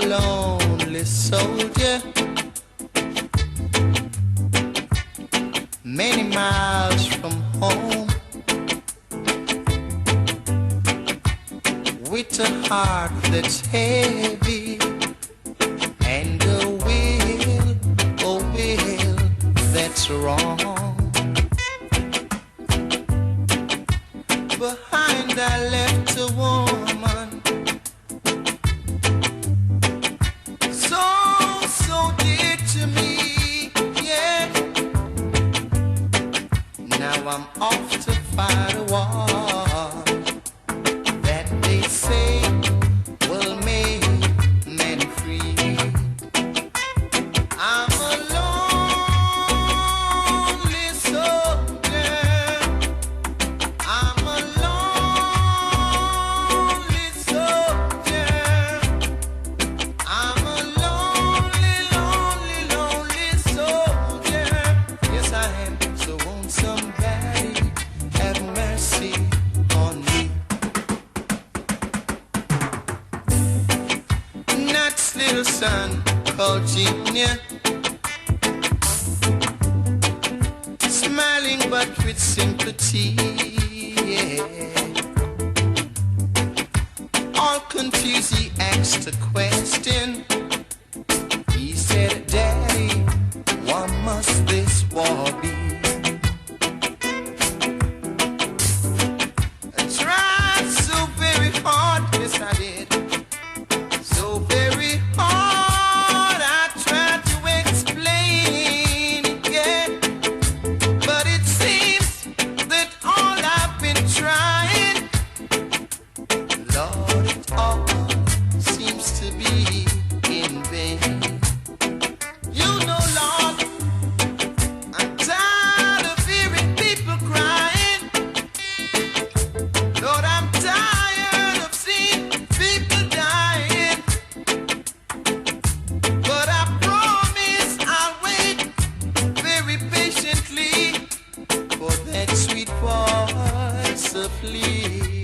lonely soldier, many miles from home, with a heart that's heavy and a will, that's wrong. Behind I left a woman so dear to me, yeah. Now I'm off to fight a war that they say will make men free. I'm a lonely soldier. I'm a lonely soldier. I'm a lonely soldier. Yes, I am. So won't somebody have mercy on me? Nat's little son called Junior, smiling but with sympathy, yeah. All confused, he asked a question. He said, Daddy, what must this war be? I tried so very hard, yes I did, so very hard. I tried to explain it, yeah, but it seems that all I've been trying, Lord, it all seems to be in vain. You know, Lord, I'm tired of hearing people crying. Lord, I'm tired of seeing people dying. But I promise I'll wait very patiently for that sweet voice of plea.